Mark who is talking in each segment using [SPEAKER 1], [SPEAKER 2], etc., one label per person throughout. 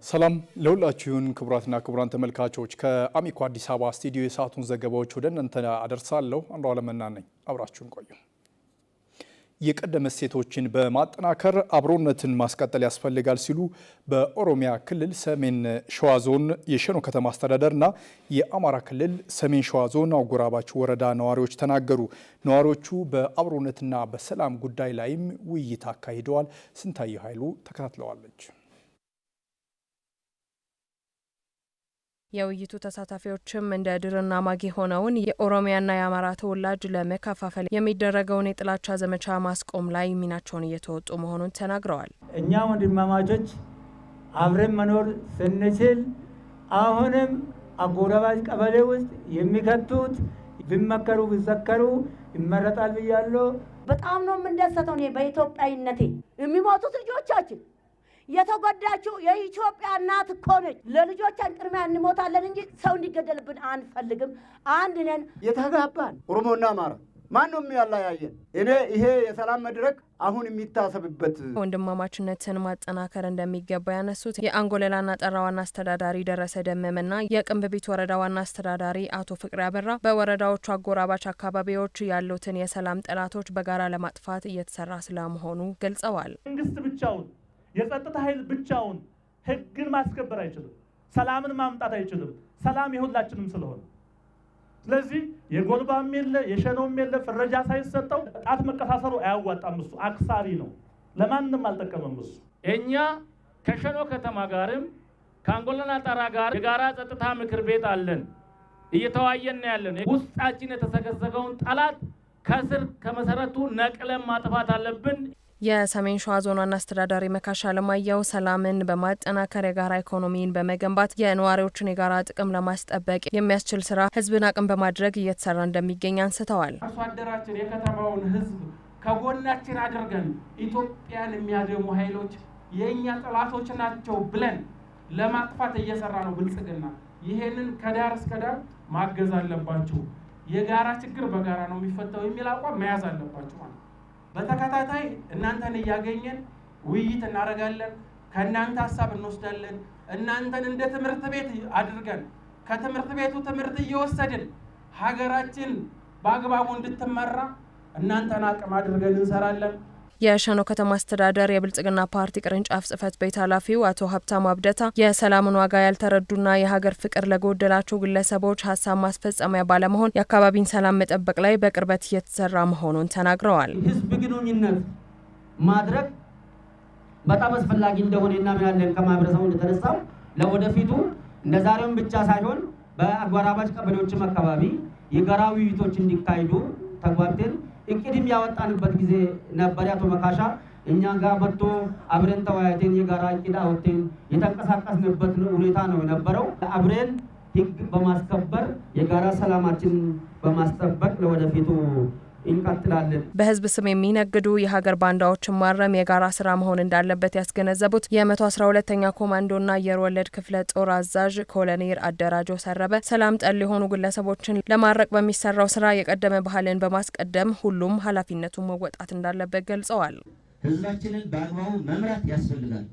[SPEAKER 1] ሰላም ለሁላችሁን ክቡራትና ክቡራን ተመልካቾች ከአሚኮ አዲስ አበባ ስቱዲዮ የሰዓቱን ዘገባዎች ወደ እናንተ አደርሳለሁ። አንዱ አለመና ነኝ። አብራችሁን ቆዩ። የቀደመ እሴቶችን በማጠናከር አብሮነትን ማስቀጠል ያስፈልጋል ሲሉ በኦሮሚያ ክልል ሰሜን ሸዋ ዞን የሸኖ ከተማ አስተዳደርና የአማራ ክልል ሰሜን ሸዋ ዞን አጎራባች ወረዳ ነዋሪዎች ተናገሩ። ነዋሪዎቹ በአብሮነትና በሰላም ጉዳይ ላይም ውይይት አካሂደዋል። ስንታየው ኃይሉ ተከታትለዋለች።
[SPEAKER 2] የውይይቱ ተሳታፊዎችም እንደ ድርና ማጊ ሆነውን የኦሮሚያና የአማራ ተወላጅ ለመከፋፈል የሚደረገውን የጥላቻ ዘመቻ ማስቆም ላይ ሚናቸውን እየተወጡ መሆኑን ተናግረዋል።
[SPEAKER 3] እኛ ወንድማማቾች አብረን መኖር ስንችል አሁንም አጎራባች ቀበሌ ውስጥ የሚከቱት ቢመከሩ ቢዘከሩ ይመረጣል ብያለሁ።
[SPEAKER 4] በጣም ነው የምንደሰተው። እኔ በኢትዮጵያዊነቴ የሚሞቱት ልጆቻችን የተጎዳችው የኢትዮጵያ እናት እኮ ነች። ለልጆቻችን ቅድሚያ እንሞታለን እንጂ ሰው እንዲገደልብን አንፈልግም። አንድ ነን።
[SPEAKER 5] የተጋባን ኦሮሞና አማራ ማንም ያላያየን ይሄ የሰላም መድረክ አሁን የሚታሰብበት
[SPEAKER 2] ወንድማማችነትን ማጠናከር እንደሚገባ ያነሱት የአንጎለላና ጠራ ዋና አስተዳዳሪ ደረሰ ደመመና የቅንብቢት ወረዳ ዋና አስተዳዳሪ አቶ ፍቅር ያበራ በወረዳዎቹ አጎራባች አካባቢዎች ያሉትን የሰላም ጠላቶች በጋራ ለማጥፋት እየተሰራ ስለመሆኑ ገልጸዋል።
[SPEAKER 6] መንግስት ብቻውን የጸጥታ ኃይል ብቻውን ህግን ማስከበር አይችልም። ሰላምን ማምጣት አይችልም። ሰላም የሁላችንም ስለሆነ ስለዚህ የጎልባም የለ የሸኖም የለ ፍረጃ ሳይሰጠው ጣት መቀሳሰሩ አያዋጣም። እሱ አክሳሪ ነው፣ ለማንም አልጠቀመም። እሱ
[SPEAKER 7] እኛ ከሸኖ ከተማ ጋርም ከአንጎለና ጠራ ጋር የጋራ ጸጥታ ምክር ቤት አለን። እየተዋየን ያለን ውስጣችን የተሰገሰገውን ጠላት ከስር ከመሰረቱ ነቅለን ማጥፋት አለብን።
[SPEAKER 2] የሰሜን ሸዋ ዞን ዋና አስተዳዳሪ መካሻ ለማያው ሰላምን በማጠናከር የጋራ ኢኮኖሚን በመገንባት የነዋሪዎችን የጋራ ጥቅም ለማስጠበቅ የሚያስችል ስራ ህዝብን አቅም በማድረግ እየተሰራ እንደሚገኝ አንስተዋል።
[SPEAKER 8] አርሶ አደራችን የከተማውን ህዝብ ከጎናችን አድርገን ኢትዮጵያን የሚያደሙ ኃይሎች የኛ ጠላቶች ናቸው ብለን ለማጥፋት እየሰራ ነው ብልጽግና። ይሄንን ከዳር እስከ ዳር ማገዝ አለባችሁ። የጋራ ችግር በጋራ ነው የሚፈታው የሚል አቋም መያዝ አለባችሁ ማለት ነው። በተከታታይ እናንተን እያገኘን ውይይት እናደርጋለን። ከእናንተ ሀሳብ እንወስዳለን። እናንተን እንደ ትምህርት ቤት አድርገን ከትምህርት ቤቱ ትምህርት እየወሰድን ሀገራችን በአግባቡ እንድትመራ እናንተን አቅም አድርገን እንሰራለን።
[SPEAKER 2] የሸኖ ከተማ አስተዳደር የብልጽግና ፓርቲ ቅርንጫፍ ጽህፈት ቤት ኃላፊው አቶ ሀብታሙ አብደታ የሰላምን ዋጋ ያልተረዱና የሀገር ፍቅር ለጎደላቸው ግለሰቦች ሀሳብ ማስፈጸሚያ ባለመሆን የአካባቢን ሰላም መጠበቅ ላይ በቅርበት እየተሰራ መሆኑን ተናግረዋል።
[SPEAKER 3] ህዝብ ግንኙነት ማድረግ በጣም አስፈላጊ እንደሆነ እናምናለን። ከማህበረሰቡ እንደተነሳው ለወደፊቱ እንደዛሬውም ብቻ ሳይሆን በአጎራባች ቀበሌዎችም አካባቢ የጋራ ውይይቶች እንዲካሄዱ ተግባብተን እቅድም ያወጣንበት ጊዜ ነበር። አቶ መካሻ እኛ ጋር መጥቶ አብረን ተወያይተን የጋራ እቅድ አወጥተን የተንቀሳቀስንበት ሁኔታ ነው የነበረው። አብረን ህግ በማስከበር የጋራ ሰላማችን በማስጠበቅ ለወደፊቱ እንቀጥላለን።
[SPEAKER 2] በህዝብ ስም የሚነግዱ የሀገር ባንዳዎችን ማረም የጋራ ስራ መሆን እንዳለበት ያስገነዘቡት የ112ኛ ኮማንዶና አየር ወለድ ክፍለ ጦር አዛዥ ኮሎኔል አደራጀው ሰረበ ሰላም ጠል የሆኑ ግለሰቦችን ለማረቅ በሚሰራው ስራ የቀደመ ባህልን በማስቀደም ሁሉም ኃላፊነቱን መወጣት እንዳለበት ገልጸዋል።
[SPEAKER 9] ህዝባችንን በአግባቡ መምራት ያስፈልጋል።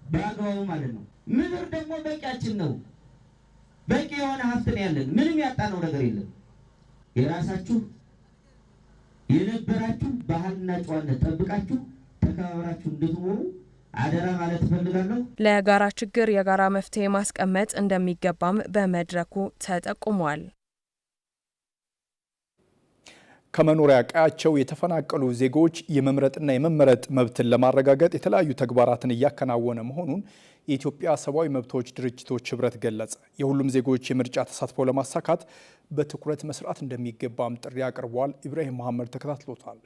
[SPEAKER 9] በአግባቡ ማለት ነው። ምድር ደግሞ በቂያችን ነው። በቂ የሆነ ሀብት ነው ያለን። ምንም ያጣነው ነገር የለም። የራሳችሁ የነበራችሁ ባህልና ጨዋነት ጠብቃችሁ ተከባብራችሁ እንድትኖሩ አደራ ማለት እፈልጋለሁ።
[SPEAKER 2] ለጋራ ችግር የጋራ መፍትሄ ማስቀመጥ እንደሚገባም በመድረኩ ተጠቁሟል።
[SPEAKER 1] ከመኖሪያ ቀያቸው የተፈናቀሉ ዜጎች የመምረጥና የመመረጥ መብትን ለማረጋገጥ የተለያዩ ተግባራትን እያከናወነ መሆኑን የኢትዮጵያ ሰብአዊ መብቶች ድርጅቶች ህብረት ገለጸ። የሁሉም ዜጎች የምርጫ ተሳትፎ ለማሳካት በትኩረት መስራት እንደሚገባም ጥሪ አቅርቧል። ኢብራሂም መሐመድ ተከታትሎታል።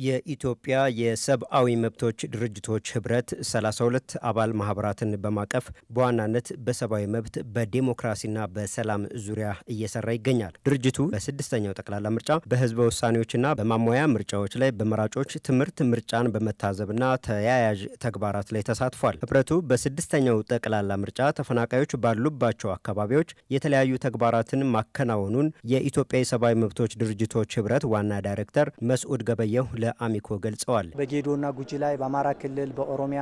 [SPEAKER 10] የኢትዮጵያ የሰብአዊ መብቶች ድርጅቶች ህብረት 32 አባል ማህበራትን በማቀፍ በዋናነት በሰብአዊ መብት በዲሞክራሲና በሰላም ዙሪያ እየሰራ ይገኛል። ድርጅቱ በስድስተኛው ጠቅላላ ምርጫ በህዝበ ውሳኔዎችና በማሟያ ምርጫዎች ላይ በመራጮች ትምህርት ምርጫን በመታዘብና ተያያዥ ተግባራት ላይ ተሳትፏል። ህብረቱ በስድስተኛው ጠቅላላ ምርጫ ተፈናቃዮች ባሉባቸው አካባቢዎች የተለያዩ ተግባራትን ማከናወኑን የኢትዮጵያ የሰብአዊ መብቶች ድርጅቶች ህብረት ዋና ዳይሬክተር መስዑድ ገበየሁ ለአሚኮ ገልጸዋል።
[SPEAKER 11] በጌዶና ጉጂ ላይ በአማራ ክልል በኦሮሚያ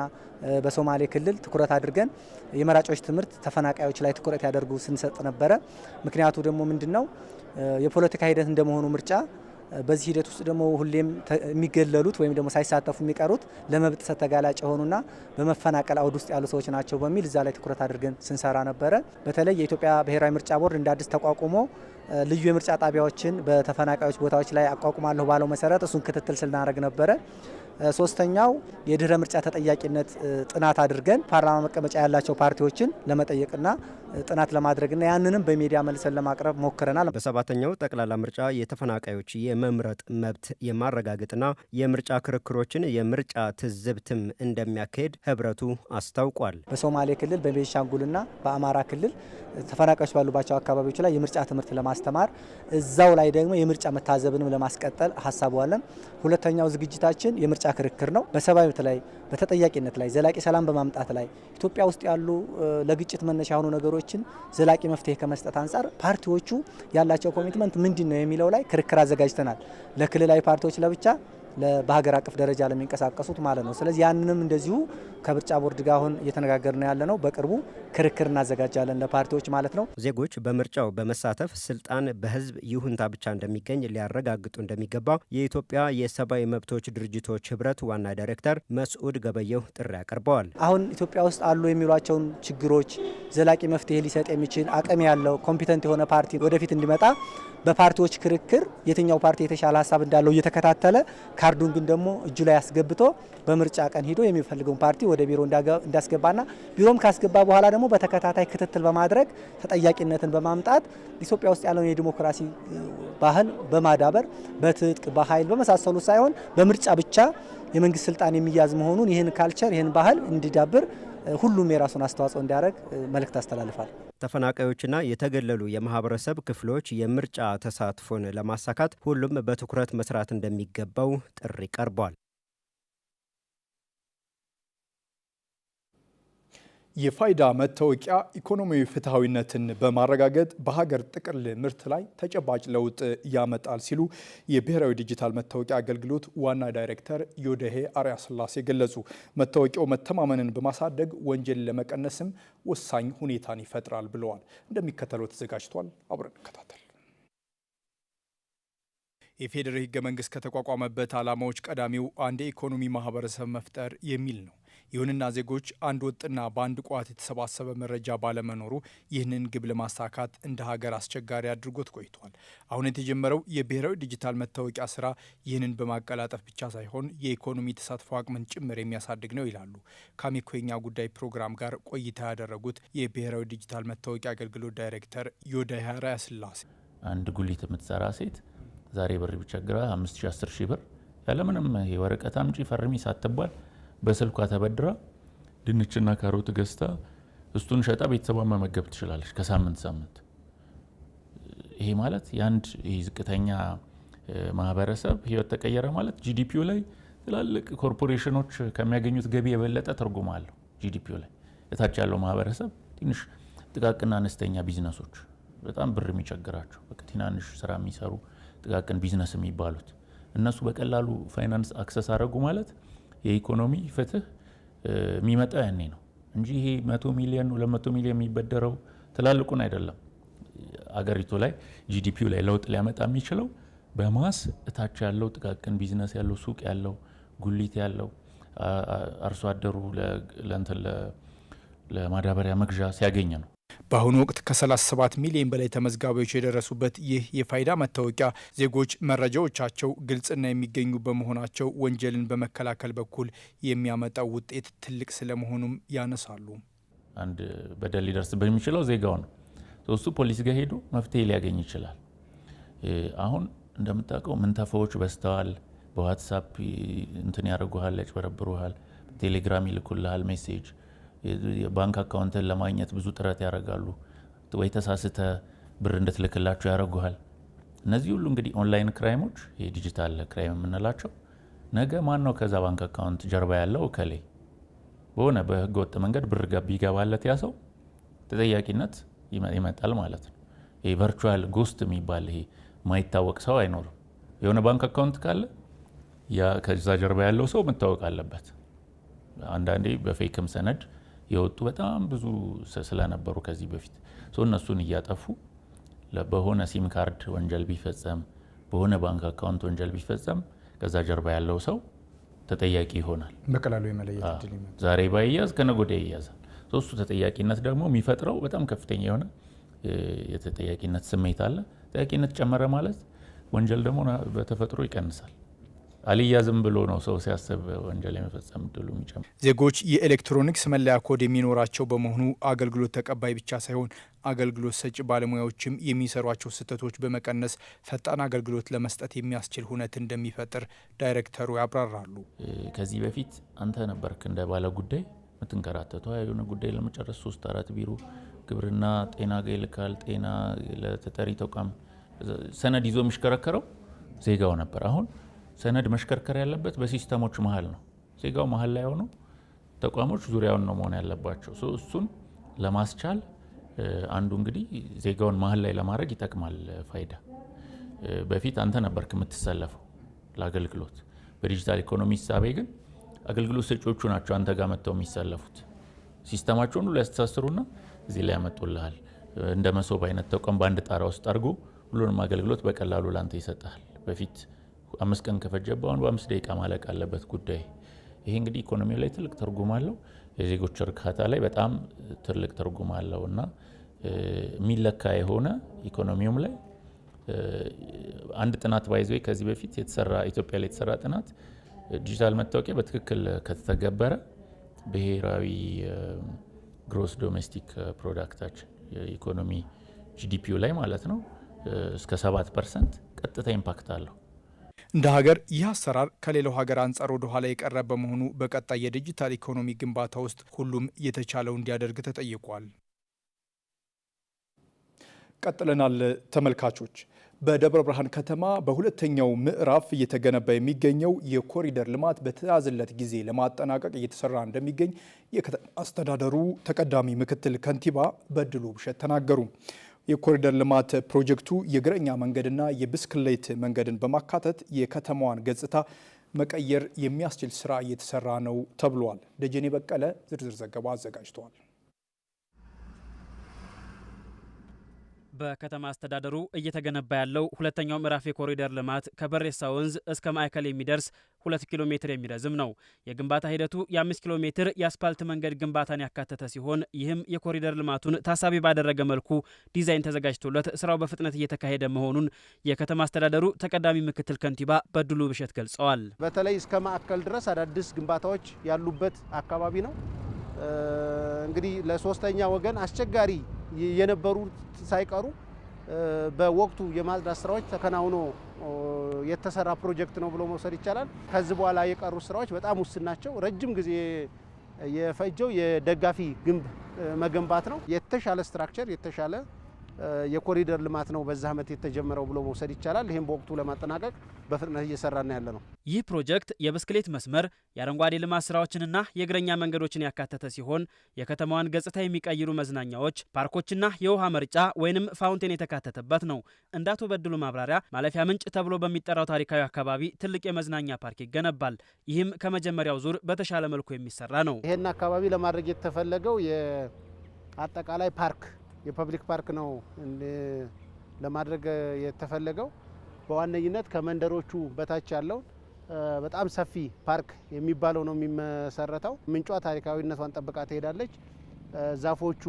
[SPEAKER 11] በሶማሌ ክልል ትኩረት አድርገን የመራጮች ትምህርት ተፈናቃዮች ላይ ትኩረት ያደርጉ ስንሰጥ ነበረ። ምክንያቱ ደግሞ ምንድነው የፖለቲካ ሂደት እንደመሆኑ ምርጫ በዚህ ሂደት ውስጥ ደግሞ ሁሌም የሚገለሉት ወይም ደግሞ ሳይሳተፉ የሚቀሩት ለመብት ጥሰት ተጋላጭ የሆኑና በመፈናቀል አውድ ውስጥ ያሉ ሰዎች ናቸው በሚል እዛ ላይ ትኩረት አድርገን ስንሰራ ነበረ። በተለይ የኢትዮጵያ ብሔራዊ ምርጫ ቦርድ እንደ አዲስ ተቋቁሞ ልዩ የምርጫ ጣቢያዎችን በተፈናቃዮች ቦታዎች ላይ አቋቁማለሁ ባለው መሰረት እሱን ክትትል ስናደርግ ነበረ። ሶስተኛው የድህረ ምርጫ ተጠያቂነት ጥናት አድርገን ፓርላማ መቀመጫ ያላቸው ፓርቲዎችን ለመጠየቅና ጥናት ለማድረግና ያንንም በሚዲያ መልሰን ለማቅረብ ሞክረናል።
[SPEAKER 10] በሰባተኛው ጠቅላላ ምርጫ የተፈናቃዮች የመምረጥ መብት የማረጋገጥና የምርጫ ክርክሮችን የምርጫ ትዝብትም እንደሚያካሄድ ህብረቱ አስታውቋል።
[SPEAKER 11] በሶማሌ ክልል በቤንሻንጉልና በአማራ ክልል ተፈናቃዮች ባሉባቸው አካባቢዎች ላይ የምርጫ ትምህርት ለማስተማር እዛው ላይ ደግሞ የምርጫ መታዘብንም ለማስቀጠል ሀሳቡ አለን። ሁለተኛው ዝግጅታችን የምርጫ ክርክር ነው። በሰብአዊ መብት ላይ በተጠያቂነት ላይ ዘላቂ ሰላም በማምጣት ላይ ኢትዮጵያ ውስጥ ያሉ ለግጭት መነሻ የሆኑ ነገሮችን ዘላቂ መፍትሄ ከመስጠት አንጻር ፓርቲዎቹ ያላቸው ኮሚትመንት ምንድን ነው የሚለው ላይ ክርክር አዘጋጅተናል። ለክልላዊ ፓርቲዎች ለብቻ በሀገር አቀፍ ደረጃ ለሚንቀሳቀሱት ማለት ነው። ስለዚህ ያንንም እንደዚሁ ከምርጫ ቦርድ ጋር አሁን እየተነጋገርን ያለ ነው። በቅርቡ ክርክር እናዘጋጃለን ለፓርቲዎች ማለት ነው።
[SPEAKER 10] ዜጎች በምርጫው በመሳተፍ ስልጣን በህዝብ ይሁንታ ብቻ እንደሚገኝ ሊያረጋግጡ እንደሚገባ የኢትዮጵያ የሰብአዊ መብቶች ድርጅቶች ህብረት ዋና ዳይሬክተር መስዑድ ገበየሁ ጥሪ አቅርበዋል።
[SPEAKER 11] አሁን ኢትዮጵያ ውስጥ አሉ የሚሏቸውን ችግሮች ዘላቂ መፍትሄ ሊሰጥ የሚችል አቅም ያለው ኮምፒተንት የሆነ ፓርቲ ወደፊት እንዲመጣ በፓርቲዎች ክርክር የትኛው ፓርቲ የተሻለ ሀሳብ እንዳለው እየተከታተለ ካርዱን ግን ደግሞ እጁ ላይ አስገብቶ በምርጫ ቀን ሄዶ የሚፈልገውን ፓርቲ ወደ ቢሮ እንዳስገባና ቢሮም ካስገባ በኋላ ደግሞ በተከታታይ ክትትል በማድረግ ተጠያቂነትን በማምጣት ኢትዮጵያ ውስጥ ያለውን የዲሞክራሲ ባህል በማዳበር በትጥቅ በኃይል በመሳሰሉ ሳይሆን በምርጫ ብቻ የመንግስት ስልጣን የሚያዝ መሆኑን ይህን ካልቸር ይህን ባህል እንዲዳብር ሁሉም የራሱን አስተዋጽኦ እንዲያደርግ መልእክት አስተላልፋል።
[SPEAKER 10] ተፈናቃዮችና የተገለሉ የማህበረሰብ ክፍሎች የምርጫ ተሳትፎን ለማሳካት ሁሉም በትኩረት መስራት እንደሚገባው ጥሪ ቀርቧል።
[SPEAKER 1] የፋይዳ መታወቂያ ኢኮኖሚያዊ ፍትሐዊነትን በማረጋገጥ በሀገር ጥቅል ምርት ላይ ተጨባጭ ለውጥ ያመጣል ሲሉ የብሔራዊ ዲጂታል መታወቂያ አገልግሎት ዋና ዳይሬክተር ዮዴሄ አርያ ስላሴ ገለጹ። መታወቂያው መተማመንን በማሳደግ ወንጀል ለመቀነስም ወሳኝ ሁኔታን ይፈጥራል ብለዋል። እንደሚከተለው ተዘጋጅቷል። አብረን እንከታተል። የፌዴራል ሕገ መንግስት ከተቋቋመበት ዓላማዎች ቀዳሚው አንድ የኢኮኖሚ ማህበረሰብ መፍጠር የሚል ነው። ይሁንና ዜጎች አንድ ወጥና በአንድ ቋት የተሰባሰበ መረጃ ባለመኖሩ ይህንን ግብ ለማሳካት እንደ ሀገር አስቸጋሪ አድርጎት ቆይቷል። አሁን የተጀመረው የብሔራዊ ዲጂታል መታወቂያ ስራ ይህንን በማቀላጠፍ ብቻ ሳይሆን የኢኮኖሚ ተሳትፎ አቅምን ጭምር የሚያሳድግ ነው ይላሉ ከአሚኮ የኛ ጉዳይ ፕሮግራም ጋር ቆይታ ያደረጉት የብሔራዊ ዲጂታል መታወቂያ አገልግሎት ዳይሬክተር ዮዴሄ አርያ ስላሴ።
[SPEAKER 12] አንድ ጉሊት የምትሰራ ሴት ዛሬ ብር ቢቸግራ 5,000 10,000 ብር ያለምንም የወረቀት አምጪ ፈርሚ ሳትባል በስልኳ ተበድራ ድንችና ካሮት ገዝታ እሱን ሸጣ ቤተሰቧን መመገብ ትችላለች ከሳምንት ሳምንት። ይሄ ማለት የአንድ ዝቅተኛ ማህበረሰብ ህይወት ተቀየረ ማለት ጂዲፒው ላይ ትላልቅ ኮርፖሬሽኖች ከሚያገኙት ገቢ የበለጠ ትርጉም አለው። ጂዲፒው ላይ እታች ያለው ማህበረሰብ ትንሽ ጥቃቅንና አነስተኛ ቢዝነሶች በጣም ብር የሚቸግራቸው ትናንሽ ስራ የሚሰሩ ጥቃቅን ቢዝነስ የሚባሉት እነሱ በቀላሉ ፋይናንስ አክሰስ አደረጉ ማለት የኢኮኖሚ ፍትህ የሚመጣው ያኔ ነው እንጂ ይሄ 100 ሚሊዮን 200 ሚሊዮን የሚበደረው ትላልቁን አይደለም። አገሪቱ ላይ ጂዲፒው ላይ ለውጥ ሊያመጣ የሚችለው በማስ እታች ያለው ጥቃቅን ቢዝነስ ያለው ሱቅ ያለው ጉሊት ያለው አርሶ አደሩ ለማዳበሪያ መግዣ ሲያገኝ ነው።
[SPEAKER 1] በአሁኑ ወቅት ከ37 ሚሊዮን በላይ ተመዝጋቢዎች የደረሱበት ይህ የፋይዳ መታወቂያ ዜጎች መረጃዎቻቸው ግልጽና የሚገኙ በመሆናቸው ወንጀልን በመከላከል በኩል የሚያመጣው ውጤት ትልቅ ስለመሆኑም ያነሳሉ።
[SPEAKER 12] አንድ በደል ሊደርስ በሚችለው ዜጋው ነው። እሱ ፖሊስ ጋር ሄዶ መፍትሄ ሊያገኝ ይችላል። አሁን እንደምታውቀው ምንተፋዎች በስተዋል፣ በዋትስአፕ እንትን ያደርጉሃል፣ ያጭበረብሩሃል፣ ቴሌግራም ይልኩልሃል ሜሴጅ፣ ባንክ አካውንትን ለማግኘት ብዙ ጥረት ያደርጋሉ፣ ወይ ተሳስተ ብር እንድትልክላቸው ያደርጉሃል። እነዚህ ሁሉ እንግዲህ ኦንላይን ክራይሞች የዲጂታል ክራይም የምንላቸው ነገ ማን ነው ከዛ ባንክ አካውንት ጀርባ ያለው ከሌ በሆነ በህገ ወጥ መንገድ ብር ቢገባለት ያ ሰው ተጠያቂነት ይመጣል ማለት ነው። ይሄ ቨርቹዋል ጎስት የሚባል ይሄ ማይታወቅ ሰው አይኖርም። የሆነ ባንክ አካውንት ካለ ያ ከዛ ጀርባ ያለው ሰው መታወቅ አለበት። አንዳንዴ በፌክም ሰነድ የወጡ በጣም ብዙ ስለነበሩ ከዚህ በፊት እነሱን እያጠፉ በሆነ ሲም ካርድ ወንጀል ቢፈጸም በሆነ ባንክ አካውንት ወንጀል ቢፈጸም ከዛ ጀርባ ያለው ሰው ተጠያቂ ይሆናል።
[SPEAKER 1] በቀላሉ የመለየት እድል ይመጣል።
[SPEAKER 12] ዛሬ ባይያዝ ከነገ ወዲያ ይያዛል። እሱ ተጠያቂነት ደግሞ የሚፈጥረው በጣም ከፍተኛ የሆነ የተጠያቂነት ስሜት አለ። ተጠያቂነት ጨመረ ማለት ወንጀል ደግሞ በተፈጥሮ ይቀንሳል። አልያዝም ብሎ ነው ሰው ሲያስብ ወንጀል የመፈጸም እድሉ የሚጨምር።
[SPEAKER 1] ዜጎች የኤሌክትሮኒክስ መለያ ኮድ የሚኖራቸው በመሆኑ አገልግሎት ተቀባይ ብቻ ሳይሆን አገልግሎት ሰጪ ባለሙያዎችም የሚሰሯቸው ስህተቶች በመቀነስ ፈጣን አገልግሎት ለመስጠት የሚያስችል ሁነት እንደሚፈጥር ዳይሬክተሩ ያብራራሉ።
[SPEAKER 12] ከዚህ በፊት አንተ ነበርክ እንደ ባለ ጉዳይ የምትንከራተተው የሆነ ጉዳይ ለመጨረስ 3-4 ቢሮ ግብርና፣ ጤና ጋር ይልካል። ጤና ለተጠሪ ተቋም ሰነድ ይዞ የሚሽከረከረው ዜጋው ነበር። አሁን ሰነድ መሽከርከር ያለበት በሲስተሞች መሀል ነው። ዜጋው መሀል ላይ ሆኖ ተቋሞች ዙሪያውን ነው መሆን ያለባቸው። እሱን ለማስቻል አንዱ እንግዲህ ዜጋውን መሀል ላይ ለማድረግ ይጠቅማል ፋይዳ። በፊት አንተ ነበርክ የምትሰለፈው ለአገልግሎት። በዲጂታል ኢኮኖሚ ሳቤ ግን አገልግሎት ሰጪዎቹ ናቸው አንተ ጋር መጥተው የሚሰለፉት። ሲስተማቸውን ሁሉ ያስተሳስሩና እዚህ ላይ ያመጡልሃል። እንደ መሶብ አይነት ተቋም በአንድ ጣራ ውስጥ አድርጎ ሁሉንም አገልግሎት በቀላሉ ላንተ ይሰጣል። በፊት 5 ቀን ከፈጀበው አሁን በ5 ደቂቃ ማለቅ አለበት ጉዳይ። ይሄ እንግዲህ ኢኮኖሚው ላይ ትልቅ ትርጉም አለው። የዜጎች እርካታ ላይ በጣም ትልቅ ትርጉም አለው እና የሚለካ የሆነ ኢኮኖሚውም ላይ አንድ ጥናት ባይዘው ከዚህ በፊት የተሰራ ኢትዮጵያ ላይ የተሰራ ጥናት ዲጂታል መታወቂያ በትክክል ከተተገበረ ብሔራዊ ግሮስ ዶሜስቲክ ፕሮዳክታችን የኢኮኖሚ ጂዲፒው ላይ ማለት ነው እስከ 7% ቀጥታ ኢምፓክት አለው።
[SPEAKER 1] እንደ ሀገር ይህ አሰራር ከሌላው ሀገር አንጻር ወደ ኋላ የቀረ በመሆኑ በቀጣይ የዲጂታል ኢኮኖሚ ግንባታ ውስጥ ሁሉም የተቻለው እንዲያደርግ ተጠይቋል። ቀጥለናል ተመልካቾች። በደብረ ብርሃን ከተማ በሁለተኛው ምዕራፍ እየተገነባ የሚገኘው የኮሪደር ልማት በተያዘለት ጊዜ ለማጠናቀቅ እየተሰራ እንደሚገኝ የከተማ አስተዳደሩ ተቀዳሚ ምክትል ከንቲባ በድሉ ብሸት ተናገሩ። የኮሪደር ልማት ፕሮጀክቱ የእግረኛ መንገድና የብስክሌት መንገድን በማካተት የከተማዋን ገጽታ መቀየር የሚያስችል ስራ እየተሰራ ነው ተብሏል። ደጀኔ በቀለ ዝርዝር ዘገባ አዘጋጅተዋል።
[SPEAKER 13] በከተማ አስተዳደሩ እየተገነባ ያለው ሁለተኛው ምዕራፍ የኮሪደር ልማት ከበሬሳ ወንዝ እስከ ማዕከል የሚደርስ 2 ኪሎ ሜትር የሚረዝም ነው። የግንባታ ሂደቱ የ5 ኪሎ ሜትር የአስፓልት መንገድ ግንባታን ያካተተ ሲሆን ይህም የኮሪደር ልማቱን ታሳቢ ባደረገ መልኩ ዲዛይን ተዘጋጅቶለት ስራው በፍጥነት እየተካሄደ መሆኑን የከተማ አስተዳደሩ ተቀዳሚ ምክትል ከንቲባ በድሉ ብሸት ገልጸዋል።
[SPEAKER 14] በተለይ እስከ ማዕከል ድረስ አዳዲስ ግንባታዎች ያሉበት አካባቢ ነው። እንግዲህ ለሶስተኛ ወገን አስቸጋሪ የነበሩት ሳይቀሩ በወቅቱ የማጽዳት ስራዎች ተከናውኖ የተሰራ ፕሮጀክት ነው ብሎ መውሰድ ይቻላል። ከዚህ በኋላ የቀሩ ስራዎች በጣም ውስን ናቸው። ረጅም ጊዜ የፈጀው የደጋፊ ግንብ መገንባት ነው። የተሻለ ስትራክቸር የተሻለ የኮሪደር ልማት ነው በዛ ዓመት የተጀመረው ብሎ መውሰድ ይቻላል። ይህም በወቅቱ ለማጠናቀቅ በፍጥነት እየሰራና ያለ ነው።
[SPEAKER 13] ይህ ፕሮጀክት የብስክሌት መስመር፣ የአረንጓዴ ልማት ስራዎችንና የእግረኛ መንገዶችን ያካተተ ሲሆን የከተማዋን ገጽታ የሚቀይሩ መዝናኛዎች፣ ፓርኮችና የውሃ መርጫ ወይንም ፋውንቴን የተካተተበት ነው። እንደ አቶ በድሉ ማብራሪያ ማለፊያ ምንጭ ተብሎ በሚጠራው ታሪካዊ አካባቢ ትልቅ የመዝናኛ ፓርክ ይገነባል። ይህም ከመጀመሪያው ዙር በተሻለ መልኩ የሚሰራ ነው።
[SPEAKER 14] ይሄን አካባቢ ለማድረግ የተፈለገው የአጠቃላይ ፓርክ የፐብሊክ ፓርክ ነው ለማድረግ የተፈለገው። በዋነኝነት ከመንደሮቹ በታች ያለው በጣም ሰፊ ፓርክ የሚባለው ነው የሚመሰረተው። ምንጯ ታሪካዊነቷን ጠብቃ ትሄዳለች። ዛፎቹ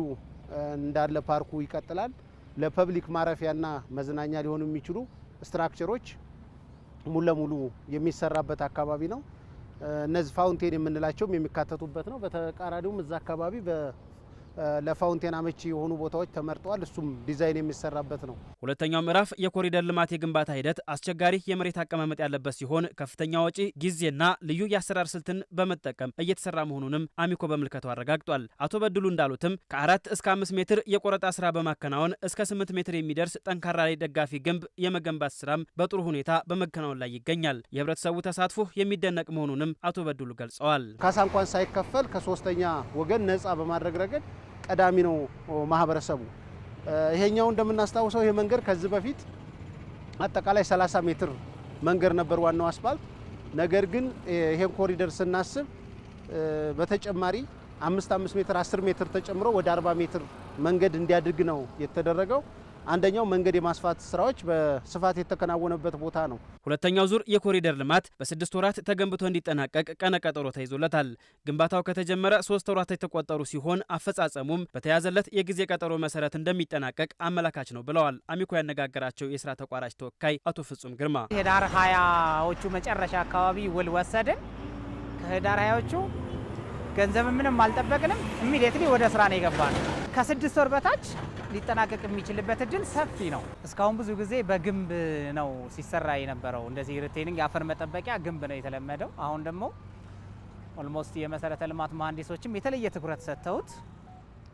[SPEAKER 14] እንዳለ ፓርኩ ይቀጥላል። ለፐብሊክ ማረፊያና መዝናኛ ሊሆኑ የሚችሉ ስትራክቸሮች ሙሉ ለሙሉ የሚሰራበት አካባቢ ነው። እነዚህ ፋውንቴን የምንላቸውም የሚካተቱበት ነው። በተቃራኒውም እዛ አካባቢ ለፋውንቴን አመቺ የሆኑ ቦታዎች ተመርጠዋል። እሱም ዲዛይን የሚሰራበት ነው።
[SPEAKER 13] ሁለተኛው ምዕራፍ የኮሪደር ልማት የግንባታ ሂደት አስቸጋሪ የመሬት አቀማመጥ ያለበት ሲሆን ከፍተኛ ወጪ፣ ጊዜና ልዩ የአሰራር ስልትን በመጠቀም እየተሰራ መሆኑንም አሚኮ በምልከታው አረጋግጧል። አቶ በድሉ እንዳሉትም ከ4 እስከ 5 ሜትር የቆረጣ ስራ በማከናወን እስከ 8 ሜትር የሚደርስ ጠንካራ ላይ ደጋፊ ግንብ የመገንባት ስራም በጥሩ ሁኔታ በመከናወን ላይ ይገኛል። የህብረተሰቡ ተሳትፎ የሚደነቅ መሆኑንም አቶ በድሉ ገልጸዋል።
[SPEAKER 14] ካሳ እንኳን ሳይከፈል ከሶስተኛ ወገን ነፃ በማድረግ ረገድ ቀዳሚ ነው ማህበረሰቡ። ይሄኛው እንደምናስታውሰው ይሄ መንገድ ከዚህ በፊት አጠቃላይ 30 ሜትር መንገድ ነበር ዋናው አስፋልት። ነገር ግን ይሄን ኮሪደር ስናስብ በተጨማሪ 5 ሜትር 10 ሜትር ተጨምሮ ወደ 40 ሜትር መንገድ እንዲያድግ ነው የተደረገው። አንደኛው መንገድ የማስፋት ስራዎች በስፋት የተከናወነበት ቦታ ነው።
[SPEAKER 13] ሁለተኛው ዙር የኮሪደር ልማት በ6 ወራት ተገንብቶ እንዲጠናቀቅ ቀነ ቀጠሮ ተይዞለታል። ግንባታው ከተጀመረ 3 ወራት የተቆጠሩ ሲሆን አፈጻጸሙም በተያዘለት የጊዜ ቀጠሮ መሰረት እንደሚጠናቀቅ አመላካች ነው ብለዋል አሚኮ ያነጋገራቸው የስራ ተቋራጭ ተወካይ አቶ ፍጹም ግርማ።
[SPEAKER 15] ህዳር 20ዎቹ መጨረሻ አካባቢ ውል ወሰድን። ከህዳር 20ዎቹ ገንዘብ ምንም አልጠበቅንም። ኢሚዲየትሊ ወደ ስራ ነው የገባነው። ከ6 ወር በታች ሊጠናቀቅ የሚችልበት እድል ሰፊ ነው። እስካሁን ብዙ ጊዜ በግንብ ነው ሲሰራ የነበረው። እንደዚህ ሪቴኒንግ የአፈር መጠበቂያ ግንብ ነው የተለመደው። አሁን ደግሞ ኦልሞስት የመሰረተ ልማት መሀንዲሶችም የተለየ ትኩረት ሰጥተውት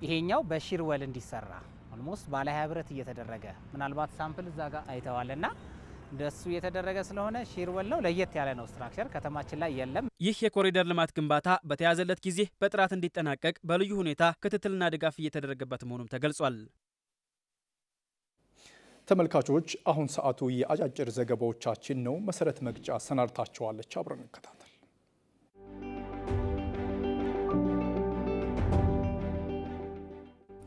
[SPEAKER 15] ይሄኛው በሺር ወል እንዲሰራ ኦልሞስት ባለ 20 ብረት እየተደረገ ምናልባት ሳምፕል እዛ ጋር አይተዋልና እንደሱ የተደረገ ስለሆነ ሺርወል ነው። ለየት ያለ ነው ስትራክቸር ከተማችን ላይ የለም።
[SPEAKER 13] ይህ የኮሪደር ልማት ግንባታ በተያዘለት ጊዜ በጥራት እንዲጠናቀቅ በልዩ ሁኔታ ክትትልና ድጋፍ እየተደረገበት መሆኑም ተገልጿል።
[SPEAKER 1] ተመልካቾች አሁን ሰዓቱ የአጫጭር ዘገባዎቻችን ነው። መሰረት መግጫ ሰናድታቸዋለች። አብረን እንከታተል።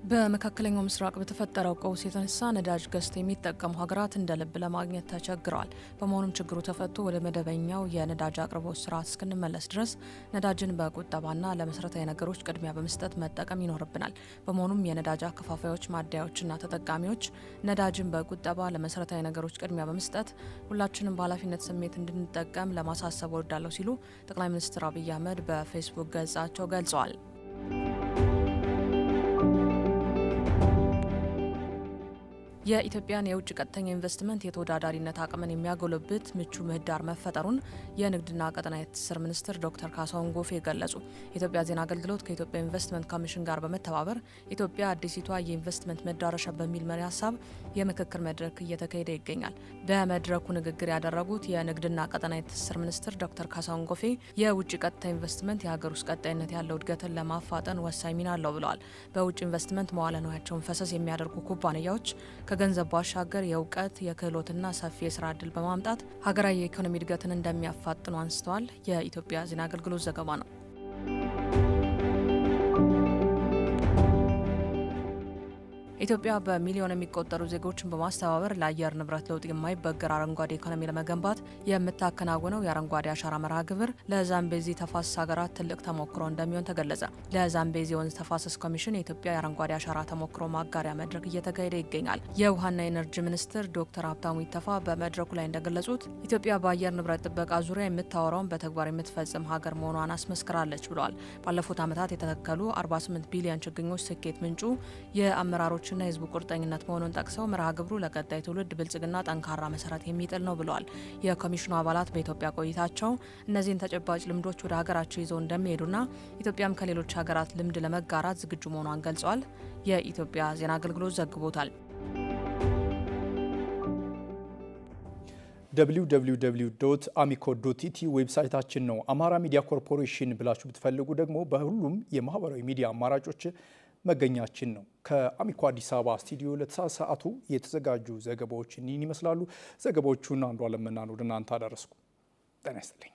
[SPEAKER 16] በመካከለኛው ምስራቅ በተፈጠረው ቀውስ የተነሳ ነዳጅ ገዝተው የሚጠቀሙ ሀገራት እንደ ልብ ለማግኘት ተቸግረዋል። በመሆኑም ችግሩ ተፈቶ ወደ መደበኛው የነዳጅ አቅርቦት ስርዓት እስክንመለስ ድረስ ነዳጅን በቁጠባና ለመሰረታዊ ነገሮች ቅድሚያ በመስጠት መጠቀም ይኖርብናል። በመሆኑም የነዳጅ አከፋፋዮች፣ ማደያዎችና ተጠቃሚዎች ነዳጅን በቁጠባ ለመሰረታዊ ነገሮች ቅድሚያ በመስጠት ሁላችንም በኃላፊነት ስሜት እንድንጠቀም ለማሳሰብ ወዳለሁ ሲሉ ጠቅላይ ሚኒስትር አብይ አህመድ በፌስቡክ ገጻቸው ገልጸዋል። የኢትዮጵያን የውጭ ቀጥተኛ ኢንቨስትመንት የተወዳዳሪነት አቅምን የሚያጎለብት ምቹ ምህዳር መፈጠሩን የንግድና ቀጠናዊ ትስስር ሚኒስትር ዶክተር ካሳሁን ጎፌ ገለጹ። የኢትዮጵያ ዜና አገልግሎት ከኢትዮጵያ ኢንቨስትመንት ኮሚሽን ጋር በመተባበር ኢትዮጵያ አዲሲቷ የኢንቨስትመንት መዳረሻ በሚል መሪ ሀሳብ የምክክር መድረክ እየተካሄደ ይገኛል። በመድረኩ ንግግር ያደረጉት የንግድና ቀጠናዊ ትስስር ሚኒስትር ዶክተር ካሳሁን ጎፌ የውጭ ቀጥታ ኢንቨስትመንት የሀገር ውስጥ ቀጣይነት ያለው እድገትን ለማፋጠን ወሳኝ ሚና አለው ብለዋል። በውጭ ኢንቨስትመንት መዋለ ንዋያቸውን ፈሰስ የሚያደርጉ ኩባንያዎች ከገንዘብ ባሻገር የእውቀት የክህሎትና ሰፊ የስራ እድል በማምጣት ሀገራዊ የኢኮኖሚ እድገትን እንደሚያፋጥኑ አንስተዋል። የኢትዮጵያ ዜና አገልግሎት ዘገባ ነው። ኢትዮጵያ በሚሊዮን የሚቆጠሩ ዜጎችን በማስተባበር ለአየር ንብረት ለውጥ የማይበገር አረንጓዴ ኢኮኖሚ ለመገንባት የምታከናውነው የአረንጓዴ አሻራ መርሃ ግብር ለዛምቤዚ ተፋሰስ ሀገራት ትልቅ ተሞክሮ እንደሚሆን ተገለጸ። ለዛምቤዚ ወንዝ ተፋሰስ ኮሚሽን የኢትዮጵያ የአረንጓዴ አሻራ ተሞክሮ ማጋሪያ መድረክ እየተካሄደ ይገኛል። የውሃና ኤነርጂ ሚኒስትር ዶክተር ሀብታሙ ኢተፋ በመድረኩ ላይ እንደገለጹት ኢትዮጵያ በአየር ንብረት ጥበቃ ዙሪያ የምታወራውን በተግባር የምትፈጽም ሀገር መሆኗን አስመስክራለች ብለዋል። ባለፉት ዓመታት የተተከሉ 48 ቢሊዮን ችግኞች ስኬት ምንጩ የአመራሮች ና የህዝቡ ቁርጠኝነት መሆኑን ጠቅሰው መርሃ ግብሩ ለቀጣይ ትውልድ ብልጽግና ጠንካራ መሰረት የሚጥል ነው ብለዋል። የኮሚሽኑ አባላት በኢትዮጵያ ቆይታቸው እነዚህን ተጨባጭ ልምዶች ወደ ሀገራቸው ይዘው እንደሚሄዱና ኢትዮጵያም ከሌሎች ሀገራት ልምድ ለመጋራት ዝግጁ መሆኗን ገልጸዋል። የኢትዮጵያ ዜና አገልግሎት ዘግቦታል።
[SPEAKER 1] www.amico.tt ዌብሳይታችን ነው። አማራ ሚዲያ ኮርፖሬሽን ብላችሁ ብትፈልጉ ደግሞ በሁሉም የማህበራዊ ሚዲያ አማራጮች መገኛችን ነው። ከአሚኮ አዲስ አበባ ስቱዲዮ ለተሳሳቱ የተዘጋጁ ዘገባዎችን ይመስላሉ። ዘገባዎቹን አንዷ ለመናን ወደ እናንተ አደረስኩ። ጤና ይስጥልኝ።